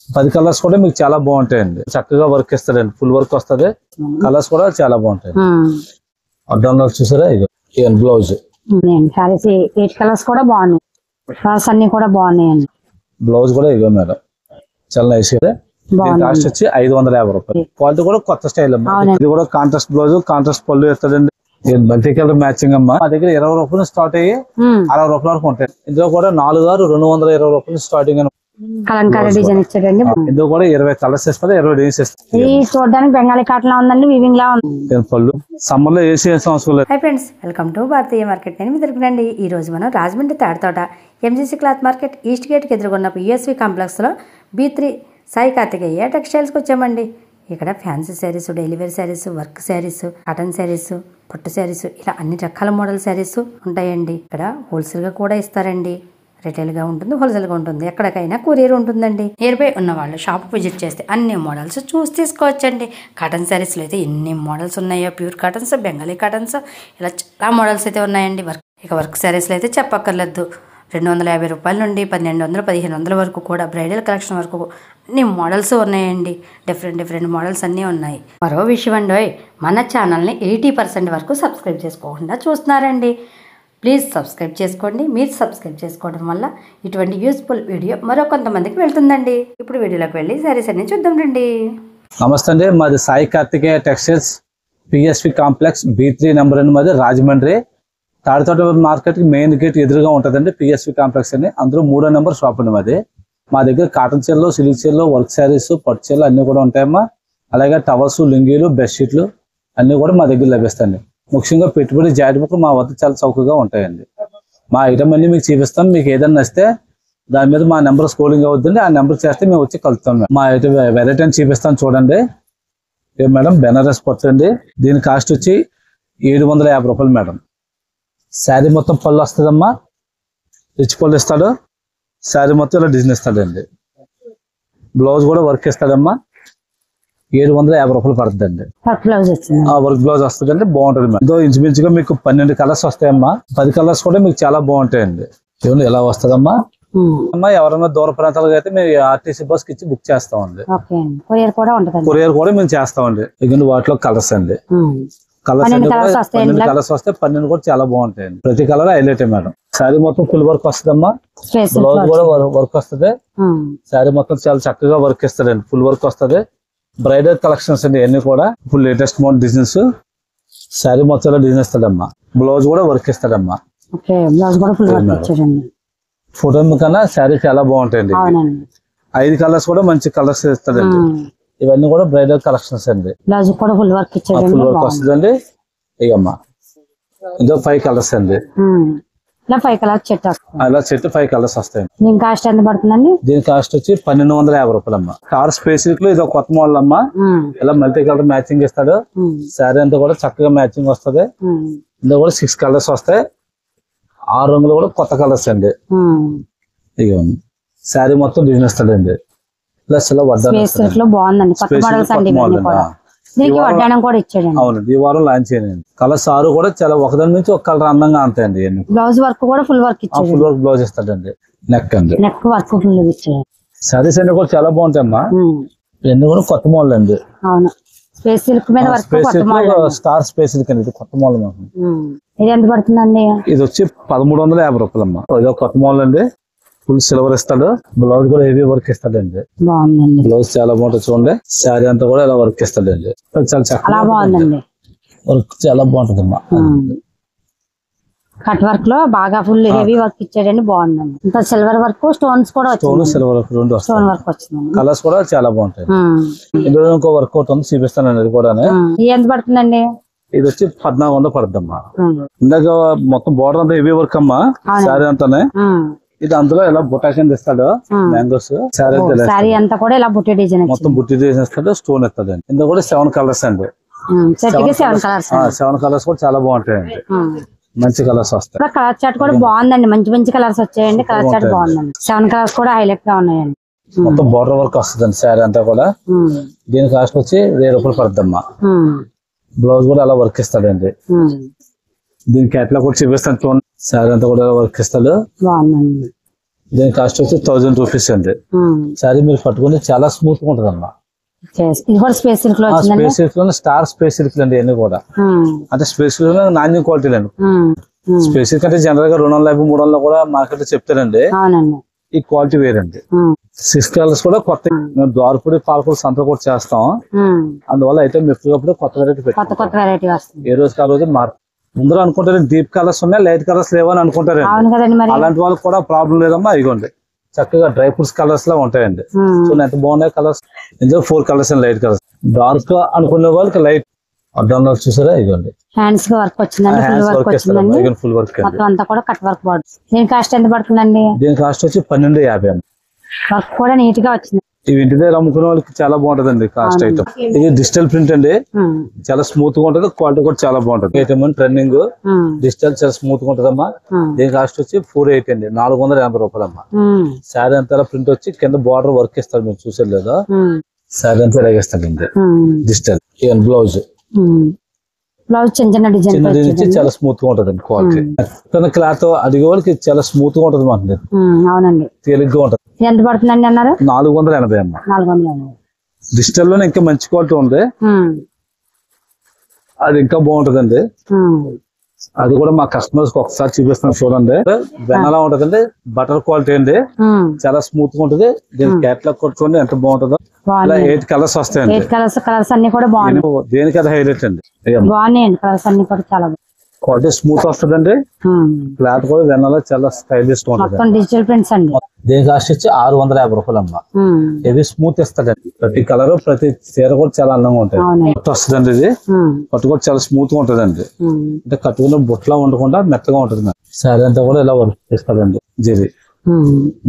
10 colours కూడా మీకు చాలా బాగుంటాయండి. చక్కగా వర్క్ ఇస్తారండి, ఫుల్ వర్క్ వస్తుంది. కలర్స్ కూడా చాలా బాగుంటాయి. అడ్డంలో చూసారా, ఇది బ్లౌజ్. సారీస్ 8 కలర్స్ కూడా బాగున్నాయి. కలర్స్ అన్ని కూడా బాగున్నాయండి. బ్లౌజ్ కూడా ఇగో మేడం, చాలా నైస్. కాస్ట్ వచ్చి 550 రూపాయలు. క్వాలిటీ కూడా కొత్త స్టైల్ అమ్మా. ఇది కూడా కాంట్రాస్ట్ బ్లౌజ్, కాంట్రాస్ట్ పళ్ళు ఇస్తాడండి. మల్టీ కలర్ మ్యాచింగ్ అమ్మా. మా దగ్గర 20 రూపాయలు స్టార్ట్ అయ్యి 60 రూపాయల వరకు ఉంటాయి. ఇందులో కూడా 4,220 రూపాయలు స్టార్టింగ్. కలంకారీ డిజైన్ ఇచ్చాడండి. ఇందులో కూడా 20 కలర్స్ ఇస్తారు, 20 డిజైన్స్ ఇస్తారు. ఇది చూడడానికి బెంగాలీ కాటన్ లా ఉందండి, వీవింగ్ లా ఉంది. పళ్ళు సమ్మర్ లో ఏసీ అవసరం లేదు. Hi friends, welcome to Bharatiya market. నేను మీ దొరికినండి. ఈ రోజు మనం Rajahmundry Tadathota MGC cloth market east gate కి ఎదురుకున్న పిఎస్వి కాంప్లెక్స్ లో B3 సాయి కార్తికేయ టెక్స్టైల్స్ కి వచ్చామండి. ఇక్కడ fancy sarees, daily wear sarees, work sarees, cotton sarees, పట్టు శారీస్, ఇలా అన్ని రకాల మోడల్ శారీస్ ఉంటాయండి. ఇక్కడ హోల్సేల్ గా కూడా ఇస్తారండి. రిటైల్ గా ఉంటుంది, హోల్సేల్ గా ఉంటుంది. ఎక్కడికైనా కొరియర్ ఉంటుందండి. నియర్ బై ఉన్న వాళ్ళు షాప్ విజిట్ చేస్తే అన్ని మోడల్స్ చూసి తీసుకోవచ్చండి. కాటన్ శారీస్ లో అయితే ఎన్ని మోడల్స్ ఉన్నాయో, ప్యూర్ కాటన్స్, బెంగాలీ కాటన్స్, ఇలా చాలా మోడల్స్ అయితే ఉన్నాయండి. వర్క్ శారీస్ లో అయితే చెప్పక్కర్లేదు. 250 రూపాయల నుండి 1200, 1500 వరకు కూడా బ్రైడల్ కలెక్షన్ వరకు అన్ని మోడల్స్ ఉన్నాయండి. డిఫరెంట్ మోడల్స్ అన్నీ ఉన్నాయి. మరో విషయం అండి, మన ఛానల్ని 80% వరకు సబ్స్క్రైబ్ చేసుకోకుండా చూస్తున్నారండి. ప్లీజ్ సబ్స్క్రైబ్ చేసుకోండి. మీరు సబ్స్క్రైబ్ చేసుకోవడం వల్ల ఇటువంటి యూస్ఫుల్ వీడియో మరో కొంతమందికి వెళ్తుందండి. ఇప్పుడు వీడియోలోకి వెళ్ళి శారీస్ అన్ని చూద్దాం రండి. నమస్తే అండి, మాది Sai Karthikeya textiles PSV complex B3 number అండి. మాది రాజమండ్రి తాడితోట మార్కెట్ కి మెయిన్ గేట్ ఎదురుగా ఉంటుందండి పిఎస్వి కాంప్లెక్స్ అని. అందులో 3వ నెంబర్ షాప్ అండి మాది. మా దగ్గర కాటన్ చీరలు, సిల్క్ చీరలు, వర్క్ శారీస్, పట్టు చీరలు అన్ని కూడా ఉంటాయమ్మా. అలాగే టవల్స్, లుంగీలు, బెడ్షీట్లు అన్ని కూడా మా దగ్గర లభిస్తాయండి. ముఖ్యంగా పెట్టుబడి జాకెట్ ముక్కలు మా వద్ద చాలా చౌకగా ఉంటాయండి. మా ఐటమ్ అన్ని మీకు చూపిస్తాం. మీకు ఏదైనా నచ్చితే దాని మీద మా నెంబర్ స్క్రోలింగ్ అవుతుంది, ఆ నెంబర్ చేస్తే మేము వచ్చి కలుస్తాం. మా ఐటమ్ వెరైటీ అని చూపిస్తాం చూడండి. మేడం బెనారస్ పట్టు అండి. దీని కాస్ట్ వచ్చి 750 రూపాయలు మేడం. శారీ మొత్తం పళ్ళు వస్తుందమ్మా, రిచ్ పళ్ళు ఇస్తాడు. శారీ మొత్తం ఇలా డిజైన్ ఇస్తాడండి. బ్లౌజ్ కూడా వర్క్ ఇస్తాడమ్మా. 750 రూపాయలు పడుతుందండి. వర్క్ బ్లౌజ్ వస్తుందండి, బాగుంటుంది మేడం. ఇదో ఇంచుమించుగా మీకు 12 కలర్స్ వస్తాయమ్మా. 10 కలర్స్ కూడా మీకు చాలా బాగుంటాయండి. ఏమన్నా ఎలా వస్తుందమ్మా. అమ్మా ఎవరైనా దూర ప్రాంతాలకు అయితే మేము ఆర్టీసీ బస్ కి ఇచ్చి బుక్ చేస్తామండి. కొరియర్ కూడా మేము చేస్తామండి. ఇక వాటిలో కలర్స్ అండి, కలర్స్ 12 కలర్స్ వస్తే 12 కూడా చాలా బాగుంటాయండి. ప్రతి కలర్ హైలైట్ మేడం. శారీ మొత్తం ఫుల్ వర్క్ వస్తుందమ్మా. బ్లౌజ్ కూడా వర్క్ వస్తుంది. శారీ మొత్తం చాలా చక్కగా వర్క్ ఇస్తాడండి, ఫుల్ వర్క్ వస్తుంది. బ్రైడల్ కలెక్షన్స్ అండి అన్ని కూడా full latest model designs. Saree మొత్తం డిజైన్ ఇస్తాడమ్మా. బ్లౌజ్ కూడా వర్క్ ఇస్తాడమ్మా. ఫోటో కన్నా శారీ చాలా బాగుంటాయండి. 5 కలర్స్ కూడా మంచి కలర్స్ ఇస్తాడండి. ఇవన్నీ కూడా బ్రైడల్ కలెక్షన్స్ అండి. ఫుల్ వర్క్ వస్తుందండి. ఇకమ్మా ఇందులో 5 కలర్స్ అండి. 5 కలర్స్ చెట్టు అలా చెట్టు 5 కలర్స్ వస్తాయి. దీని కాస్ట్ ఎంత పడుతుందండి? దీని కాస్ట్ వచ్చి 1250 రూపాయలు అమ్మా. కార్ స్పేసిఫిక్ లో ఇది ఒక కొత్త మోడల్ అమ్మా. ఇలా మల్టీ కలర్ మ్యాచింగ్ ఇస్తాడు. శారీ అంతా కూడా చక్కగా మ్యాచింగ్ వస్తుంది. ఇందులో కూడా 6 కలర్స్ వస్తాయి. 6 రంగులు కూడా కొత్త కలర్స్ అండి. ఇక శారీ మొత్తం డిజైన్ ఇస్తాడండి. ప్లస్ ఇలా బాగుందండి, కొత్త మోడల్స్ అండి. అవునండి, ఈ వారం లాంచ్ చేయండి. కలర్స్ 6 కూడా చాలా ఒకదాని నుంచి ఒక కలర్ అందంగా ఉంటాయండి. బ్లౌజ్ వర్క్ కూడా ఫుల్ వర్క్ ఇచ్చాడు. ఫుల్ వర్క్ బ్లౌజ్ ఇస్తాడండి. నెక్ అండి, నెక్ వర్క్ ఫుల్ ఇచ్చాడు. శారీస్ అన్ని కూడా చాలా బాగుంటాయమ్మా. ఇవన్నీ కూడా కొత్త మోడల్ అండి. అవును, స్పేస్ సిల్క్ మీద వర్క్, స్టార్ స్పేస్ సిల్క్ అండి. ఇది కొత్త మోడల్. ఇది ఎంత పడుతుందండి? ఇది వచ్చి 1350 రూపాయలు అమ్మా. ఇది కొత్త మోడల్ అండి. ఫుల్ సిల్వర్ ఇస్తాడు. బ్లౌజ్ కూడా హెవీ వర్క్ ఇస్తాడండి. బ్లౌజ్ చాలా బాగుంటుంది చూడండి. శారీ అంతా కూడా ఇలా వర్క్ ఇస్తాడండి. చాలా చక్కగా వర్క్ చాలా బాగుంటుంది అమ్మా. కట్ వర్క్ లో బాగా ఫుల్ హెవీ వర్క్ ఇచ్చాడండి, బాగుందండి. ఇంకా సిల్వర్ వర్క్, స్టోన్స్ కూడా స్టోన్ సిల్వర్ వర్క్ రెండు స్టోన్ వర్క్ వచ్చింది. కలర్స్ కూడా చాలా బాగుంటాయి. ఇందులో ఇంకో వర్క్ అవుట్ ఉంది, చూపిస్తానండి. అది కూడా ఎంత పడుతుందండి? ఇది వచ్చి 1400 పడుతుందమ్మా. ఇందాక మొత్తం బోర్డర్ అంతా హెవీ వర్క్ అమ్మా. శారీ అంతానే ఇది అందులో ఇలా బుట్టా కింద ఇస్తాడు. మ్యాంగోస్ శారీ అంతా కూడా ఇలా బుట్టి డిజైన్, మొత్తం బుట్టి డిజైన్ ఇస్తాడు. స్టోన్ ఇస్తాడు. ఇందులో కూడా 7 కలర్స్ అండి. 7 కలర్స్ కూడా చాలా బాగుంటాయండి. మంచి కలర్స్ వస్తాయి. కలర్ చార్ట్ కూడా బాగుందండి, మంచి కలర్స్ వచ్చాయండి. కలర్ చార్ట్ బాగుందండి. 7 కలర్స్ కూడా హైలైట్ గా ఉన్నాయండి. మొత్తం బోర్డర్ వర్క్ వస్తుందండి శారీ అంతా కూడా. దీని కాస్ట్ వచ్చి 1000 రూపాయలు పడుతుందమ్మా. బ్లౌజ్ కూడా అలా వర్క్ ఇస్తాడండి. దీని క్యాట్లాగ్ కూడా చూపిస్తాను చూడండి. శారీ అంతా కూడా వర్క్ ఇస్తాడు. దీని కాస్ట్ వచ్చి 1000 రూపీస్ అండి. సారీ మీరు పట్టుకుని చాలా స్మూత్ గా ఉంటది అమ్మా. ఇది కూడా స్పేస్ సిల్క్ లో వచ్చిందండి. స్పేస్ సిల్క్ లో స్టార్ స్పేస్ సిల్క్ అండి ఇవన్నీ కూడా. అంటే స్పేస్ సిల్క్ లో నాణ్యం క్వాలిటీ అండి. స్పేస్ సిల్క్ అంటే జనరల్ గా 250 300 కూడా మార్కెట్ లో చెప్తారండి. ఈ క్వాలిటీ వేరండి. 6 కలర్స్ కూడా కొత్త. మేము ద్వారపూడి పాలకూర సంత కూడా చేస్తాం. అందువల్ల అయితే ఎప్పటికప్పుడు కొత్త వెరైటీ పెట్టాం. ఏ రోజు ఆ రోజు ముందర అనుకుంటారు డీప్ కలర్స్ ఉన్నాయి, లైట్ కలర్స్ లేవని అనుకుంటారు. అలాంటి వాళ్ళకి కూడా ప్రాబ్లం లేదమ్మా. ఇగోండి చక్కగా డ్రై ఫ్రూట్స్ కలర్స్ లా ఉంటాయండి. సో ఎంత బాగున్నాయి కలర్స్. ఇందులో 4 colours and light colours. Dark అనుకునే వాళ్ళకి లైట్ అడ్డంలో చూసారా. ఇదిగోండి హ్యాండ్స్ వర్క్ వచ్చిందండి. ఫుల్ వర్క్ అంతా కూడా కట్ వర్క్ బార్డర్. దీని కాస్ట్ ఎంత పడుతుందండి? దీని కాస్ట్ వచ్చి 1250 అమ్మ. వర్క్ కూడా నీట్ గా వచ్చింది. ఇవి ఇంటి దగ్గర అమ్ముకునే వాళ్ళకి చాలా బాగుంటదండి కాస్ట్ ఐటమ్. ఇది డిజిటల్ ప్రింట్ అండి. చాలా స్మూత్ గా ఉంటది, క్వాలిటీ కూడా చాలా బాగుంటది. ఐటమ్ ట్రెండింగ్ డిజిటల్ చాలా స్మూత్ గా ఉంటదమ్మా. దీని కాస్ట్ వచ్చి 480 అండి, 480 రూపాయలమ్మా. శారీ అంతా ప్రింట్ వచ్చి కింద బార్డర్ వర్క్ ఇస్తారు, మీరు చూసారు లేదా. శారీ అంతా ఇలాగేస్తాడండి డిజిటల్. బ్లౌజ్ బ్లౌజ్ చిన్న డిజైన్ చాలా స్మూత్ గా ఉంటదండి. క్వాలిటీ క్లాత్ అడిగే వాళ్ళకి చాలా స్మూత్ గా ఉంటది మాకు. అవునండి, తేలిగ్గా ఉంటది. ఎంత పడుతుందండి అన్నారు? 480 అమ్మ. 480. డిజిటల్ లోనే ఇంకా మంచి క్వాలిటీ ఉంది, అది ఇంకా బాగుంటదండి. అది కూడా మా కస్టమర్స్ ఒకసారి చూపిస్తాను చూడండి. వెనలా ఉంటదండి, బటర్ క్వాలిటీ అండి, చాలా స్మూత్ గా ఉంటది. దీని క్యాట్లాగ్ కొట్టుకోండి ఎంత బాగుంటుందో. 8 కలర్స్ వస్తాయండి. కలర్స్ అన్ని కూడా బాగున్నాయి. దేనికి అది హైలైట్ అండి. బాగున్నాయండి కలర్స్ అన్ని కూడా చాలా క్వాలిటీ స్మూత్ వస్తుందండి. క్లాత్ కూడా వెనలా చాలా స్టైలిష్ గా ఉంటుంది. డిజిటల్ ప్రింట్స్ అండి. దీని కాస్ట్ వచ్చి 650 రూపాయలమ్మ. ఇది స్మూత్ ఇస్తాడండి. ప్రతి కలర్ ప్రతి చీర కూడా చాలా అందంగా ఉంటాయి. వస్తుందండి. ఇది కట్టు కూడా చాలా స్మూత్ గా ఉంటదండి. అంటే కట్టుకున్న బుట్టలా ఉండకుండా మెత్తగా ఉంటుంది. శారీ అంతా కూడా ఇలా వర్క్ ఇస్తాడండి. జరి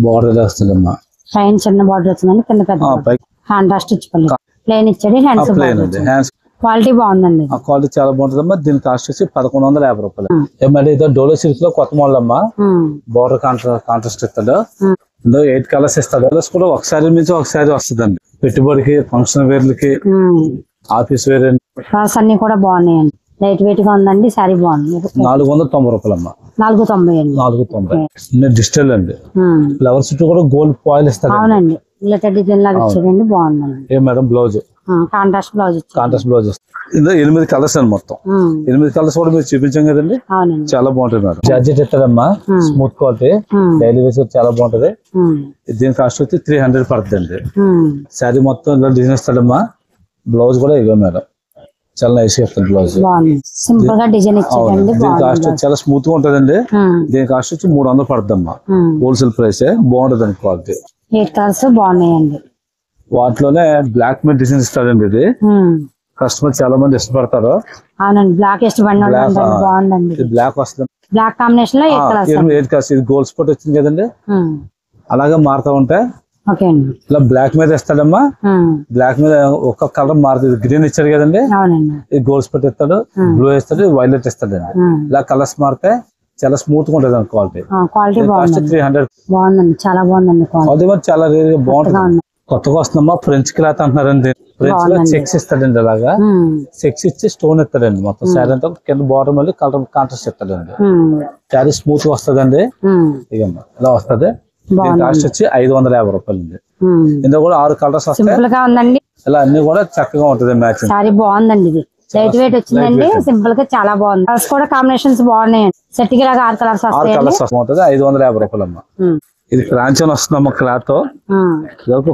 బార్డర్ ఇలా వస్తుందమ్మా. పైన చిన్న బార్డర్ వచ్చిందండి, కింద పెద్ద హ్యాండ్ స్టిచ్ ప్లేన్ ఇచ్చాడు. హ్యాండ్స్ క్వాలిటీ బాగుందండి. క్వాలిటీ చాలా బాగుంటుందమ్మా. దీని కాస్ట్ వచ్చి 1150 రూపాయలు. ఏమంటే ఇదో డోలో సిల్క్ లో కొత్త మోడల్ అమ్మా. బార్డర్ కాంట్రాస్ట్ ఇస్తాడు. 8 కలర్స్ ఇస్తాడు. కలర్స్ కూడా ఒకసారి నుంచి ఒకసారి వస్తుందండి. పెట్టుబడికి, ఫంక్షన్ వేర్లకి, ఆఫీస్ వేర్ కలర్స్ అన్ని కూడా బాగున్నాయండి. లైట్ వెయిట్ గా ఉందండి. సారీ బాగుంది. 490 రూపాయలమ్మా. 490 అండి. 490 డిజిటల్ అండి. ఫ్లవర్స్ చుట్టూ కూడా గోల్డ్ ఫాయిల్ ఇస్తాడు. అవునండి, లెటర్ డిజైన్ లాగా ఇచ్చాడండి. బాగుందండి. ఏ మేడం బ్లౌజ్ కాంట్రాస్ట్ బ్లౌజ్. ఇందులో 8 కలర్స్ అండి మొత్తం. 8 కలర్స్ కూడా మీరు చూపించాం కదండి. చాలా బాగుంటుంది మేడం. జార్జెట్ ఇస్తాడమ్మా, స్మూత్ క్వాలిటీ, డైలీ వేస్ చాలా బాగుంటది. దీని కాస్ట్ వచ్చి 300 పడుతుంది అండి. శారీ మొత్తం ఇలా డిజైన్ ఇస్తాడమ్మా. బ్లౌజ్ కూడా ఇవ్వ మేడం, చాలా నైస్ గా ఇస్తాడు బ్లౌజ్. సింపుల్ గా డిజైన్ ఇచ్చాడండి. దీని కాస్ట్ చాలా స్మూత్ గా ఉంటదండి. దీని కాస్ట్ వచ్చి 300 పడుతుందమ్మా. హోల్సేల్ ప్రైస్ బాగుంటదండి. క్వాలిటీ 8 కలర్స్ బాగున్నాయండి. వాటిలోనే బ్లాక్ మీద డిజైన్ ఇస్తాడండి. ఇది కస్టమర్ చాలా మంది ఇష్టపడతారు. అవునండి, బ్లాక్ ఇష్టపడిన బాగుందండి. బ్లాక్ వస్తుంది, బ్లాక్ కాంబినేషన్ లో 8 కలర్స్. ఇది గోల్డ్ స్పాట్ వచ్చింది కదండి, అలాగే మారుతా ఉంటాయి. ఇలా బ్లాక్ మీద ఇస్తాడమ్మా. బ్లాక్ మీద ఒక్క కలర్ మారుతుంది. గ్రీన్ ఇచ్చాడు కదండి, ఇది గోల్డ్ స్పాట్ ఇస్తాడు, బ్లూ ఇస్తాడు, వైలెట్ ఇస్తాడండి. ఇలా కలర్స్ మారితే చాలా స్మూత్ గా ఉంటుంది క్వాలిటీ. 300 బాగుందండి, చాలా బాగుందండి. చాలా బాగుంటుంది. కొత్తగా వస్తుందమ్మా. ఫ్రెంచ్ క్లాత్ అంటున్నారండి. ఫ్రెంచ్ లో చెక్స్ ఇస్తాడండి. అలాగా చెక్స్ ఇచ్చి స్టోన్ ఇస్తాడండి. మొత్తం శారీ అంతా కింద బార్డర్ మళ్ళీ కలర్ కాంట్రాస్ట్ ఇస్తాడండి. శారీ స్మూత్ వస్తుందండి. ఇగమ్మా ఇలా వస్తుంది. దీని కాస్ట్ వచ్చి 550 రూపాయలు. ఇందులో కూడా 6 కలర్స్ వస్తాయి. ఇలా అన్ని కూడా చక్కగా ఉంటుంది. మ్యాచింగ్ శారీ బాగుందండి. ఇది లైట్ వెయిట్ వచ్చిందండి. సింపుల్ గా చాలా బాగుంది. కలర్స్ కూడా కాంబినేషన్స్ బాగున్నాయండి. సెట్ కి లాగా 6 కలర్స్ వస్తాయి. 6 కలర్స్ ఉంటుంది. 550 రూపాయలమ్మా. ఇది క్రాంచన్ వస్తుందమ్మా. క్లాత్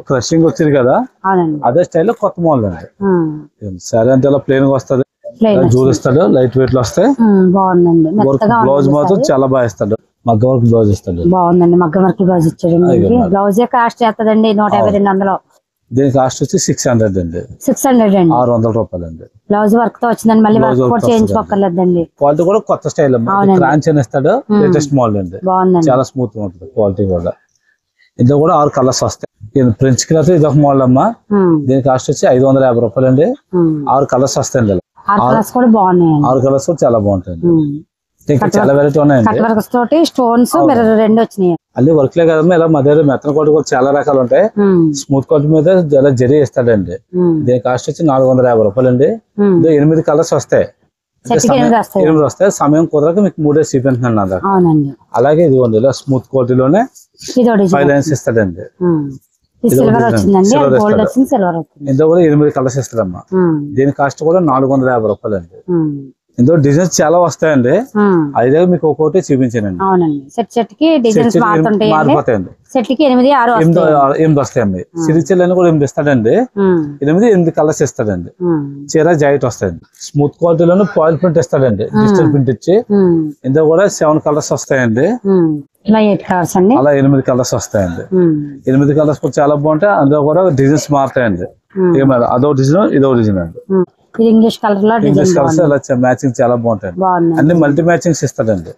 క్రషింగ్ వచ్చింది కదా, అదే స్టైల్లో కొత్త మోడల్ అండి. శారీ అంతా ఇలా ప్లేన్ గా వస్తుంది. జూడిస్తాడు, లైట్ వెయిట్ లో వస్తాయి. బ్లౌజ్ మాత్రం చాలా బాగా ఇస్తాడు. మగ్గం వర్క్ బ్లౌజ్ ఇస్తాడు. బాగుందండి, మగ్గం వర్క్ బ్లౌజ్ ఇచ్చాడు. బ్లౌజ్ కాస్ట్ చేస్తుందండి 150-200. దీని కాస్ట్ వచ్చి 600 అండి. 600 అండి. 600 రూపాయలు అండి. బ్లౌజ్ వర్క్ తో వచ్చిందండి. మళ్ళీ వర్క్ కూడా చేయించుకోకర్లేదండి. క్వాలిటీ కూడా కొత్త స్టైల్ క్రాంచన్ ఇస్తాడు. లేటెస్ట్ మోడల్ అండి. చాలా స్మూత్ గా ఉంటుంది క్వాలిటీ కూడా. ఇందులో కూడా 6 కలర్స్ వస్తాయి. ఫ్రెంచ్ క్లాత్ ఇది ఒక మోడల్ అమ్మా. దీని కాస్ట్ వచ్చి 550 రూపాయలు అండి. 6 కలర్స్ వస్తాయండి. 6 కలర్స్ కూడా బాగున్నాయి. 6 కలర్స్ కూడా చాలా బాగుంటాయి. ఇంకా చాలా వెరైటీ ఉన్నాయండి. స్టోన్స్ రెండు వచ్చినాయి. అన్ని వర్క్లే కదమ్మా. ఇలా మా దగ్గర మెత్తన కోట కూడా చాలా రకాలు ఉంటాయి. స్మూత్ కోట మీద చాలా జరీ ఇస్తాడండి. దీని కాస్ట్ వచ్చి 450 రూపాయలు అండి. 8 కలర్స్ వస్తాయి. సెట్కి 8 వస్తాయి. 8 వస్తాయి. సమయం కుదరక మీకు 3 చూపించాను నా దగ్గర. అవునండి. అలాగే ఇదిగోండి ఇలా స్మూత్ క్వాలిటీలోనే ఇది 5 లైన్స్ ఇస్తాడండి. సిల్వర్ వచ్చిందండి, గోల్డ్ వచ్చింది, సిల్వర్ వచ్చింది. ఇందులో కూడా 8 కలర్స్ ఇస్తాడమ్మా. దీని కాస్ట్ కూడా 450 రూపాయలండి. ఇందులో డిజైన్స్ చాలా వస్తాయండి. అయితే మీకు ఒక్కొక్కటి చూపించానండి. అవునండి. సెట్ కి డిజైన్స్ మారిపోతాయండి. సెట్ కి 8, 8 వస్తాయండి. సిరిచల్ అని కూడా 8 ఇస్తాడండి. 8 కలర్స్ ఇస్తాడండి. చీర జాకెట్ వస్తాయండి. స్మూత్ క్వాలిటీలోనే ఫాయిల్ ప్రింట్ ఇస్తాడండి. డిజిటల్ ప్రింట్ ఇచ్చి ఇందులో కూడా 7 కలర్స్ వస్తాయండి. అలా 8 కలర్స్ అండి. అలా 8 కలర్స్ వస్తాయండి. 8 కలర్స్ కూడా చాలా బాగుంటాయి. అందులో కూడా డిజైన్స్ మారుతాయండి. అదో డిజైన్ ఇదో డిజైన్ అండి. ఇంగ్లీష్ కలర్ లో ఇంగ్లీష్ కలర్స్ ఇలా మ్యాచింగ్ చాలా బాగుంటాయండి. అన్ని మల్టీ మ్యాచింగ్స్ ఇస్తాడండి.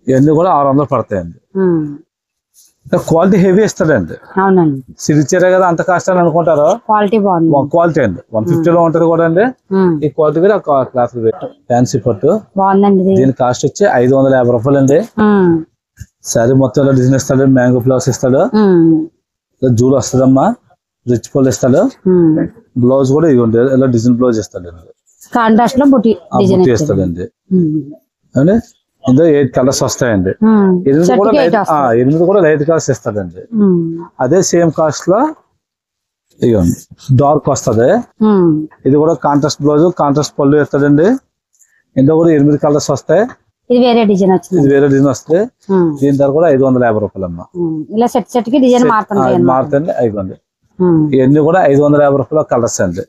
ఇవన్నీ కూడా 600 పడతాయండి. క్వాలిటీ హెవీ ఇస్తాడండి. అవునండి. సిరిచరే కదా అంత కాస్ట్ అని అనుకుంటారు. క్వాలిటీ బాగుంది. క్వాలిటీ అండి 150 లో ఉంటది కూడా అండి. ఈ క్వాలిటీ కూడా క్లాత్ ఫ్యాన్సీ పట్టు బాగుందండి. దీని కాస్ట్ వచ్చి 550 రూపాయలండి. సారీ మొత్తం ఇలా డిజైన్ ఇస్తాడు. మ్యాంగో ఫ్లవర్స్ ఇస్తాడు. జూలు వస్తుందమ్మా. రిచ్ పోల్ ఇస్తాడు. బ్లౌజ్ కూడా ఇవ్వండి ఇలా డిజైన్ బ్లౌజ్ ఇస్తాడండి. కాంట్రాస్ట్ లో బుట్టి ఇస్తాడండి. అంటే ఇందులో 8 కలర్స్ వస్తాయండి. 8 కూడా లైట్ కలర్స్ ఇస్తాడండి. అదే సేమ్ కాస్ట్ లో ఇవ్వండి డార్క్ వస్తుంది. ఇది కూడా కాంట్రాస్ట్ బ్లౌజ్, కాంట్రాస్ట్ పళ్ళు ఇస్తాడండి. ఇందులో కూడా 8 కలర్స్ వస్తాయి. ఇది వేరే డిజైన్ వచ్చింది. ఇది వేరే డిజైన్ వస్తాయి. దీని ధర కూడా 550 రూపాయలమ్మా. ఇలా సెట్ కి డిజైన్ మారుతుంది. అయిపోండి. ఇవన్నీ కూడా 550 రూపాయల కలర్స్ అండి.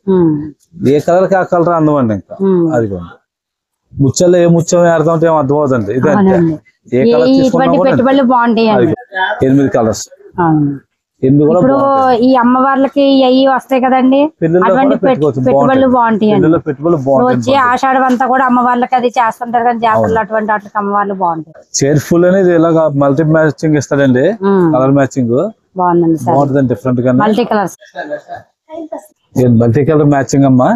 ఏ కలర్ కి ఆ కలర్ అందమండి. ఇంకా అదిగోండి ముచ్చల్లో ఏ ముచ్చం ఆడతాం ఏం అర్థం అవుతుంది. ఇదంటే ఏ కలర్ పెట్టుబడులు బాగుంటాయి. 8 కలర్స్. ఇప్పుడు ఈ అమ్మవార్లకి అవి వస్తాయి కదండి, అటువంటి పెట్టుబడులు బాగుంటాయి. వచ్చి ఆషాఢం అంతా కూడా అమ్మవార్లకి అది చేస్తుంటారు కానీ జాతరలు అటువంటి వాటికి అమ్మవార్లు బాగుంటాయి. చైర్ఫుల్ అనేది ఇలాగా మల్టీ మ్యాచింగ్ ఇస్తాడండి. కలర్ మ్యాచింగ్ బాగుందండి. బాగుంటుంది డిఫరెంట్ గా. Multi colours multi colour matching అమ్మా.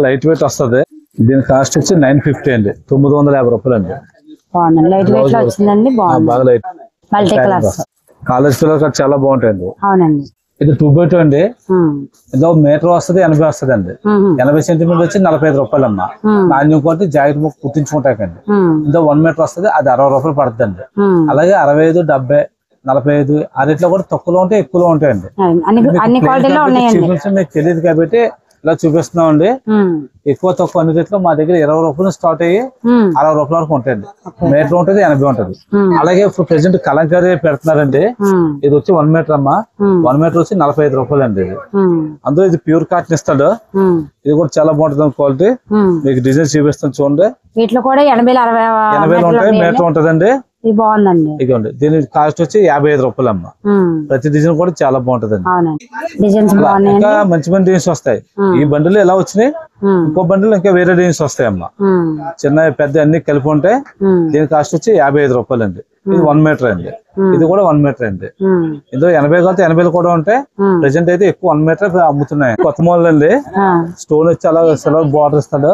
లైట్ వెయిట్ వస్తుంది. దీని కాస్ట్ వచ్చి 950 అండి. 950 రూపాయలు అండి. బాగుందండి. లైట్ వెయిట్ లో వచ్చిందండి. బాగా లైట్ మల్టీ కలర్స్. కాలేజ్ పిల్లలకి చాలా బాగుంటాయండి. అవునండి. ఇది 2x2 అండి. ఇదో మీటర్ వస్తుంది 80 వస్తుంది అండి. 80 సెంటీమీటర్ వచ్చి 45 రూపాయలమ్మా. నాణ్యం కొట్టి జాకెట్ ముక్క కుట్టించుకుంటాకండి. ఇందో 1 మీటర్ వస్తుంది, అది 60 రూపాయలు పడుతుంది అండి. అలాగే 65, 70, 45 ఆ రేట్లో కూడా తక్కువలో ఉంటాయి, ఎక్కువలో ఉంటాయండి. మీకు తెలియదు కాబట్టి ఇలా చూపిస్తున్నాం అండి. ఎక్కువ తక్కువ అన్ని రేట్లో మా దగ్గర 20 రూపాయలు స్టార్ట్ అయ్యి 60 రూపాయల వరకు ఉంటాయండి. మీటర్ ఉంటుంది, 80 ఉంటుంది. అలాగే ఇప్పుడు ప్రెసెంట్ కలంకారీ పెడుతున్నారండి. ఇది వచ్చి 1 మీటర్ అమ్మా. 1 మీటర్ వచ్చి 45 రూపాయలు అండి. ఇది అందులో ఇది ప్యూర్ కాటన్ ఇస్తాడు. ఇది కూడా చాలా బాగుంటుంది క్వాలిటీ. మీకు డిజైన్ చూపిస్తాను చూడండి. వీటిలో కూడా 80 ఉంటాయి, మీటర్ ఉంటదండి. ఇది బాగుందండి. ఇదిగోండి దీని కాస్ట్ వచ్చి 55 రూపాయలు అమ్మా. ప్రతి డిజైన్ కూడా చాలా బాగుంటదండి. ఇంకా మంచి మంచి డిజైన్స్ వస్తాయి. ఈ బండిలు ఎలా వచ్చినాయి, ఇంకో బండిలు ఇంకా వేరే డిజైన్స్ వస్తాయి అమ్మా. చిన్న పెద్ద అన్ని కలిపి ఉంటాయి. దీని కాస్ట్ వచ్చి 55 రూపాయలు అండి. ఇది 1 మీటర్ అండి. ఇది కూడా 1 మీటర్ అండి. ఇందులో 80 కలితే 80 కూడా ఉంటాయి. ప్రెసెంట్ అయితే ఎక్కువ 1 మీటర్ అమ్ముతున్నాయి. కొత్త మోడల్ అండి. స్టోన్ వచ్చి అలా సిల్వర్ బార్డర్ ఇస్తాడు.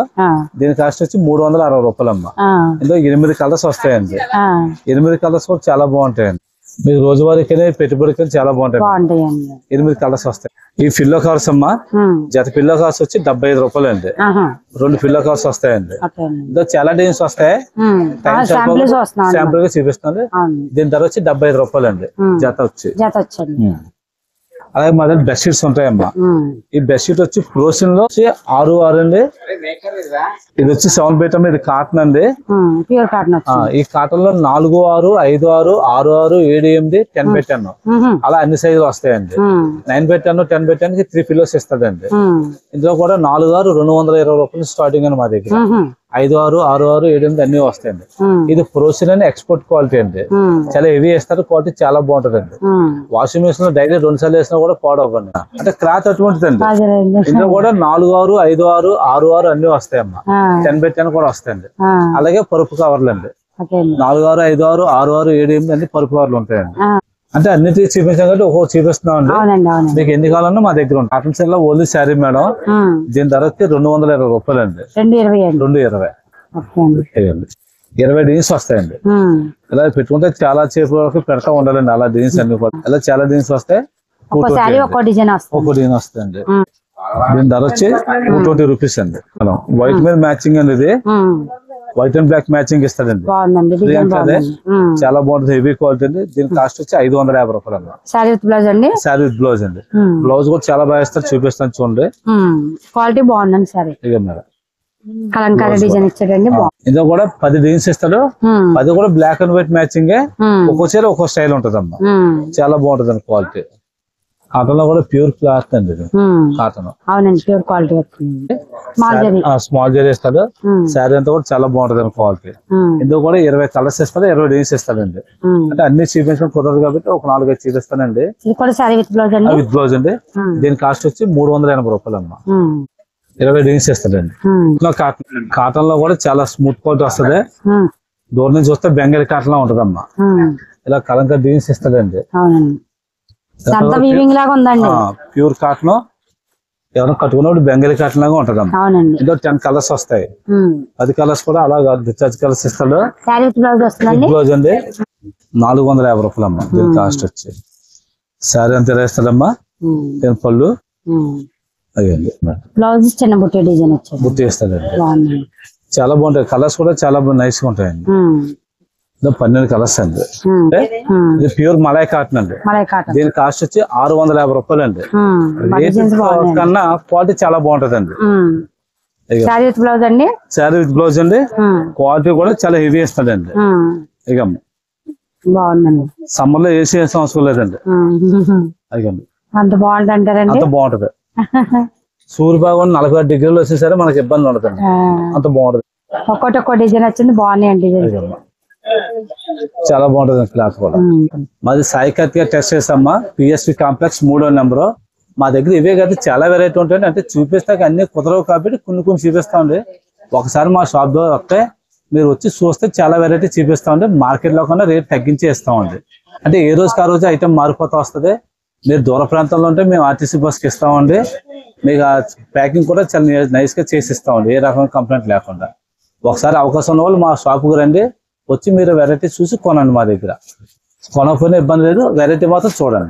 దీని కాస్ట్ వచ్చి 360 రూపాయలు అమ్మా. ఇందులో 8 కలర్స్ వస్తాయండి. 8 కలర్స్ కూడా చాలా బాగుంటాయండి. మీకు రోజువారీకి పెట్టుబడికి చాలా బాగుంటాయి. 8 కలర్స్ వస్తాయి. ఈ పిల్లో కవర్స్ అమ్మా. జత పిల్లో కవర్స్ వచ్చి 75 రూపాయలు అండి. 2 పిల్లో కవర్స్ వస్తాయండి. ఇందులో చాలా డిజైన్స్ వస్తాయి. శాంపుల్ గా చూపిస్తాను. దీని ధర వచ్చి 75 రూపాయలు అండి. జత వచ్చి. అలాగే మా దగ్గర బెడ్షీట్స్ ఉంటాయమ్మా. ఈ బెడ్షీట్ వచ్చి ప్రోసిన్ లో 6 అండి. ఇది వచ్చి 7 బీటం. ఇది కాటన్ అండి. ఈ కాటన్ లో 4, 6, 5, 6, 6, 6, 7, 8, 10 పెట్టాను. అలా అన్ని సైజులు వస్తాయండి. 9 పెట్టాను, 10 పెట్టానికి 3 పిల్లోస్ ఇస్తాడండి. ఇందులో కూడా 4, 6, 220 రూపాయలు స్టార్టింగ్ అని మా దగ్గర. 5, 6, 6, 6, 7, 8 అన్ని వస్తాయండి. ఇది ప్రోసిన్ అని ఎక్స్పోర్ట్ క్వాలిటీ అండి. చాలా హెవీ వేస్తారు. క్వాలిటీ చాలా బాగుంటది అండి. వాషింగ్ మిషన్ లో డైలీ 2 సార్లు వేసినా కూడా పాడవ్వండి. అంటే క్లాత్ అటువంటిది అండి. ఇందులో కూడా 4, 6, 5, 6, 6, 6 అన్ని వస్తాయమ్మా. 10 పెట్టాను కూడా వస్తాయండి. అలాగే పరుపు కవర్లు అండి. 4, 6, 5, 6, 6, 6, 7, 8 అన్ని పరుపు కవర్లు ఉంటాయండి. అంటే అన్నిటి చూపించాం కాబట్టి ఒక్కొక్క చూపిస్తున్నాం అండి. మీకు ఎన్ని కావాలన్నా మా దగ్గర ఉంటాయి. కాటన్ సెల్ లో ఓన్లీ శారీ మేడం. దీని ధర వచ్చి 220 రూపాయలు అండి. 220. 20 డిజైన్స్ వస్తాయండి. ఇలా పెట్టుకుంటే చాలా చేపు వరకు పెడతా ఉండాలండి. అలా డిజైన్స్ అన్ని కూడా ఇలా చాలా డిజైన్స్ వస్తాయి. ఒక్కో డిజైన్ వస్తాయండి. దీని ధర వచ్చి 220 రూపీస్ అండి. వైట్ మీద మ్యాచింగ్ అండి, ఇది వైట్ అండ్ బ్లాక్ మ్యాచింగ్ ఇస్తాడండి. అదే చాలా బాగుంటుంది, హెవీ క్వాలిటీ అండి. దీని కాస్ట్ వచ్చి 550 రూపాయలు అండి. శారీ విత్ బ్లౌజ్ అండి. శారీ విత్ బ్లౌజ్ అండి. బ్లౌజ్ కూడా చాలా బాగా ఇస్తారు, చూపిస్తాను చూడండి. క్వాలిటీ బాగుందండి. సారీ ఇక మేడం కలంకారీ డిజైన్ ఇచ్చాడండి. ఇందులో కూడా 10 డిజైన్స్ ఇస్తాడు. 10 కూడా బ్లాక్ అండ్ వైట్ మ్యాచింగ్, ఒక్కో చీర ఒక్కో స్టైల్ ఉంటది అమ్మా. చాలా బాగుంటది అండి క్వాలిటీ. కాటన్ లో కూడా ప్యూర్ క్లాత్ అండి ఇది. కాటన్ అవునండి, ప్యూర్ క్వాలిటీ వస్తుంది. స్మాల్ జరీ ఇస్తాడు. శారీ అంతా కూడా చాలా బాగుంటది అండి క్వాలిటీ. ఇందులో కూడా 20 కలర్స్ ఇస్తాడు, 20 డిజైన్స్ ఇస్తాడండి. అంటే అన్ని చూపించడం కుదరదు కాబట్టి ఒక 4-5 చూపిస్తానండి. విత్ బ్లౌజ్ అండి. దీని కాస్ట్ వచ్చి 380 రూపాయలు అమ్మా. 20 డిజైన్స్ ఇస్తాడండి. కాటన్ లో కూడా చాలా స్మూత్ క్వాలిటీ వస్తుంది. దూరం నుంచి చూస్తే బెంగాలీ కాటన్ లా ఉంటదమ్మా. ఇలా కలంకారీ డిజైన్స్ ఇస్తాడండి. ప్యూర్ కాటన్ ఎవరైనా కట్టుకున్నప్పుడు బెంగాలీ కాటన్ లాగా ఉంటదమ్మా. ఇందులో 10 కలర్స్ వస్తాయి. 10 కలర్స్ కూడా అలాగా డిశ్చార్జ్ కలర్స్ ఇస్తాడు. బ్లౌజ్ అండి 450 రూపాయలు అమ్మా. దీని కాస్ట్ వచ్చి శారీ అంతా ఇస్తాడమ్మా. దీని పళ్ళు అయ్యండి. బ్లౌజ్ చిన్న బుట్టి డిజైన్ బుట్టి ఇస్తాడండి. చాలా బాగుంటాయి. కలర్స్ కూడా చాలా నైస్ గా ఉంటాయండి. 12 కలర్స్ అండి. ఇది ప్యూర్ మలై కాటన్ అండి. దీని కాస్ట్ వచ్చి 650 రూపాయలు అండి. కన్నా క్వాలిటీ చాలా బాగుంటది అండి. శారీ విత్ బ్లౌజ్ అండి. శారీ విత్ బ్లౌజ్ అండి. క్వాలిటీ కూడా చాలా హెవీ ఇస్తాడండి. ఇక బాగుందండి. సమ్మర్ లో ఏసీ వేసిన అవసరం లేదండి. అంత బాగుంటుంది అంటారండి. అంత బాగుంటది. సూర్యభాగం 46 డిగ్రీలు వచ్చే సరే మనకి ఇబ్బంది ఉండదండి. అంత బాగుంటది. ఒక్కొక్క డిజైన్ వచ్చింది, బాగున్నాయండి. చాలా బాగుంటది క్లాత్ కూడా. మాది సాయి కార్తిక టెక్స్టైల్స్ అమ్మా, పిఎస్వి కాంప్లెక్స్ 3వ నెంబర్. మా దగ్గర ఇవే కదా చాలా వెరైటీ ఉంటాయండి. అంటే చూపిస్తాక అన్ని కుదరవు కాబట్టి కొన్ని చూపిస్తామండి. ఒకసారి మా షాప్ ద్వారా వస్తే మీరు వచ్చి చూస్తే చాలా వెరైటీ చూపిస్తామండి. మార్కెట్ లో కన్నా రేట్ తగ్గించి ఇస్తామండి. అంటే ఏ రోజుకి ఆ రోజు ఐటమ్ మారిపోతా వస్తుంది. మీరు దూర ప్రాంతంలో ఉంటే మేము ఆర్టీసీ బస్కి ఇస్తామండి. మీకు ప్యాకింగ్ కూడా చాలా నైస్ గా చేసి ఇస్తామండి, ఏ రకమైన కంప్లైంట్ లేకుండా. ఒకసారి అవకాశం ఉన్న వాళ్ళు మా షాప్కి రండి, వచ్చి మీరు వెరైటీ చూసి కొనండి. మా దగ్గర కొనకపోయినా ఇబ్బంది లేదు, వెరైటీ మాత్రం చూడండి.